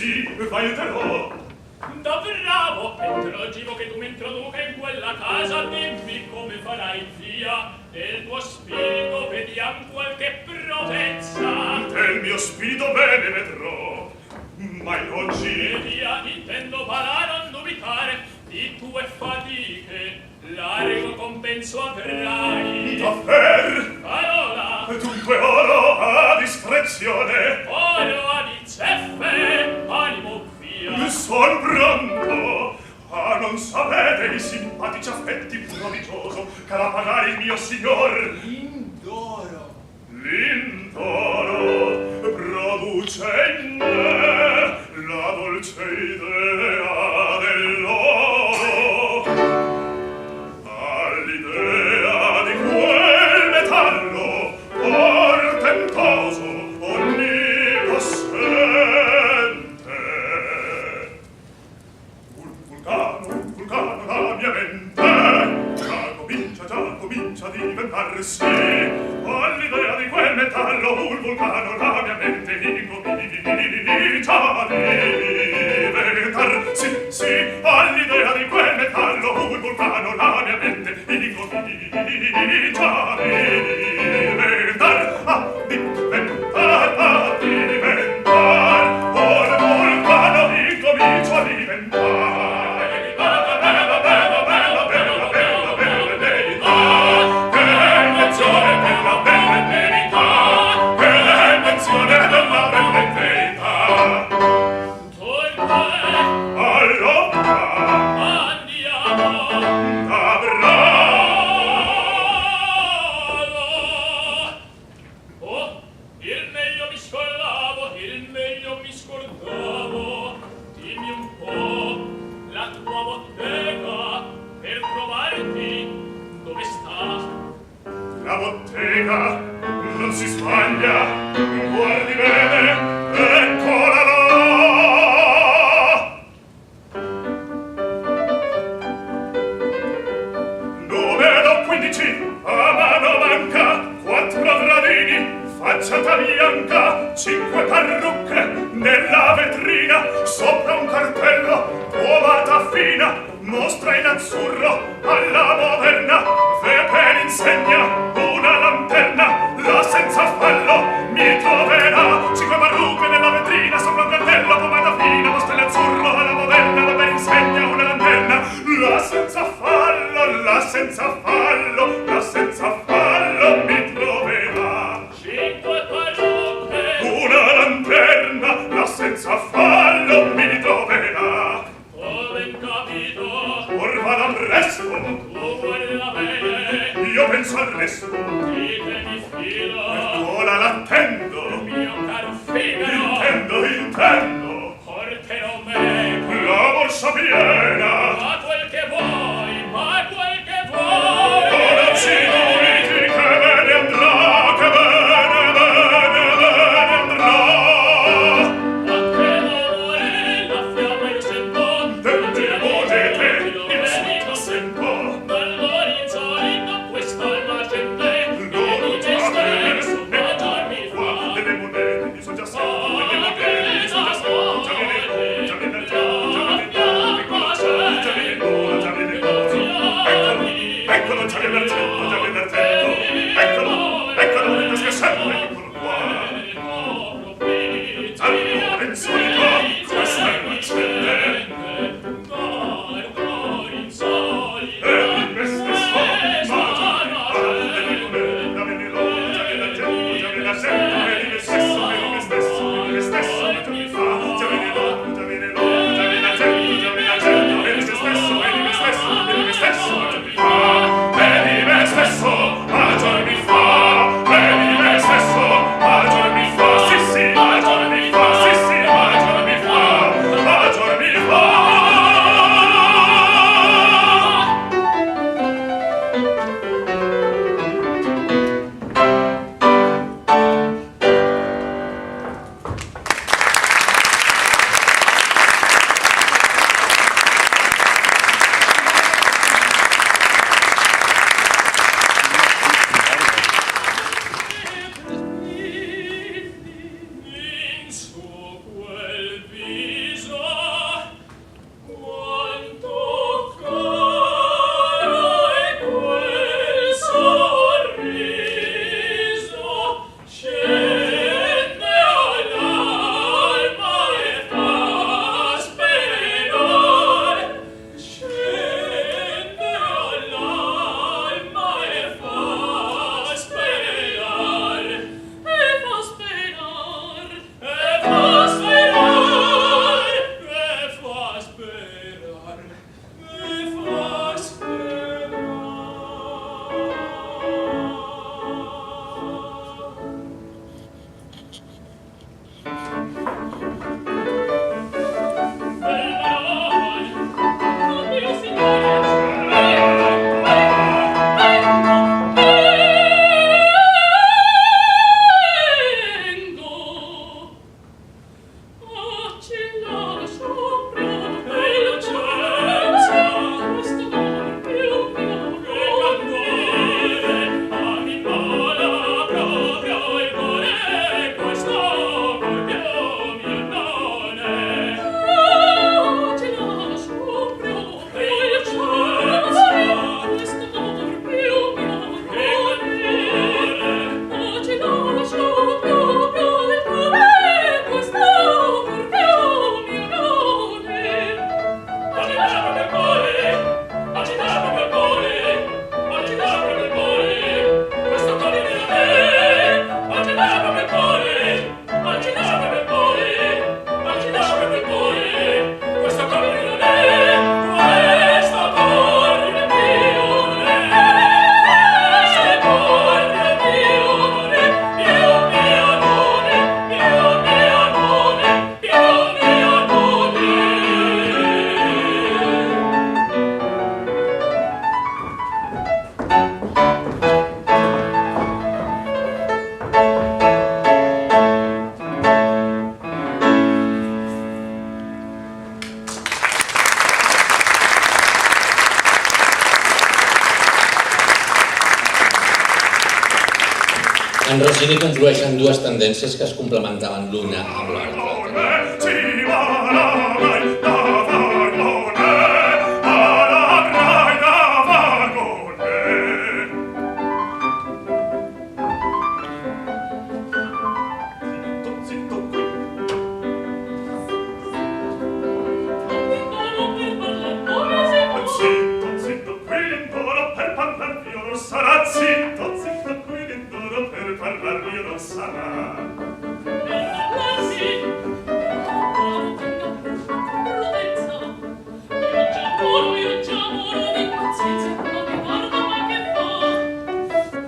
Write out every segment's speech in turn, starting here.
Sì, vai te lo. Da bravo, Petrogio. dai via, del tuo spirito vediam qualche prodezza. Del mio spirito bene vedrò, ma in oggi... E via, intendo va non dubitare di tue fatiche, largo compenso avrai. D'affer! Parola! Dunque oro a discrezione! Oro a zeffe, animo via! Son pronto! Ah, non sapete i simpatici affetti prodigioso che la pagare il mio signor! L'indoro! L'indoro produce in me la dolce idea dell'oro. All'idea di quel metallo portentoso onnipossente. Un vulcano la mia mente già comincia a diventarsi. All'idea di quel metallo un vulcano la mia mente incomincia a diventarsi. Sì, all'idea di quel metallo un vulcano la mia mente incomincia a diventar. Un vulcano incomincia a diventare. La bottega non si sbaglia, guardi bene, eccola là! Numero 15, a mano manca, 4 gradini, facciata bianca, 5 parrucche nella vetrina, sopra un cartello, uovata fina, mostra in azzurro alla moderna, ve per insegna una lanterna, la senza fallo mi troverà. 5 parrucche nella vetrina, sopra un cartello, pomata fina, mostra in azzurro alla moderna, ve per insegna una lanterna, la senza fallo, la senza fallo, la senza fallo mi troverà. 5 parrucche, una lanterna, la senza fallo mi troverà. ben capito, Or vada presto, tu vuoi bene, io penso al resto. di te mi fido, Ora l'attendo, mio caro Figaro, intendo, porterò me, la borsa piena. ma quel che vuoi, ma quel che vuoi. Ora ci dubiti che bene andrà, che bene andrà. Ma che dolore, la fiamma io sento, Vedete, il suo sento. dolore insolito, questa la gente, Non e di me stesso ne baciarmi fa. delle monete, io son già stato, delle monete, io son già stato, già viene eccolo, già viene En Rossini conflueixen dues tendències que es complementaven l'una amb l'altra. Sarà zitto, zitto, qui dentro per parlarmi non sarà.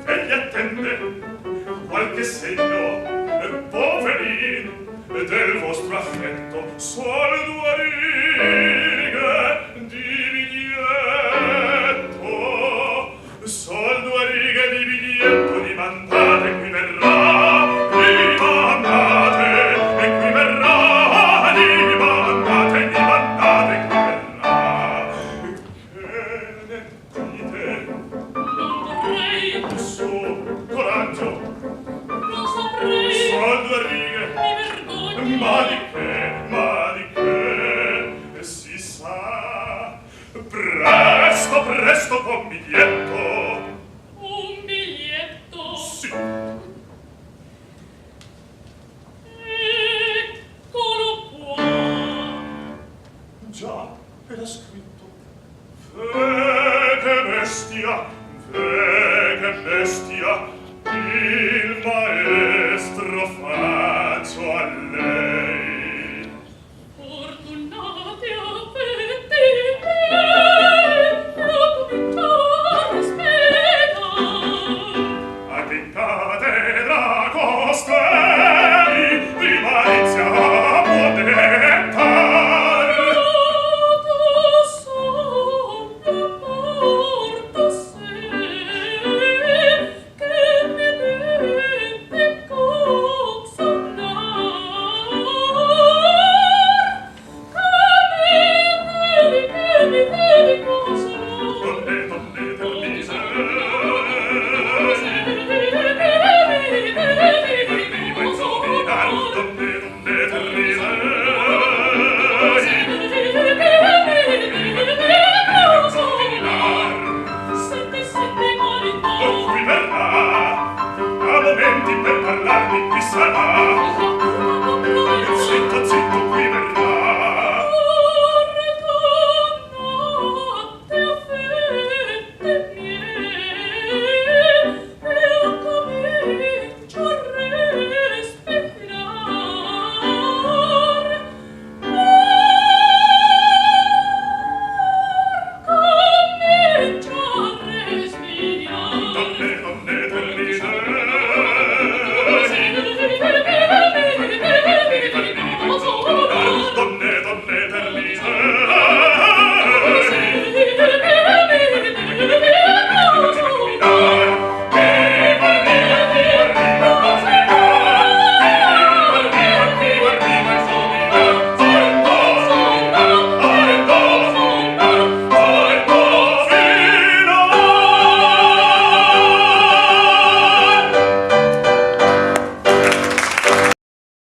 Egli attende qualche segno, poverin, del vostro affetto, solo due righe di biglietto, sol due righe di biglietto, di mandate qui verrà, di mandate e qui verrà, di mandate qui verrà. Che ne dite? Non vorrei, Su, coraggio, non saprei, sol due righe, mi vergogno. ma di che, si sa, presto, presto con biglietto. Un biglietto. Sì, Eccolo qua. già, era scritto. Che bestia, che bestia, il maestro fa.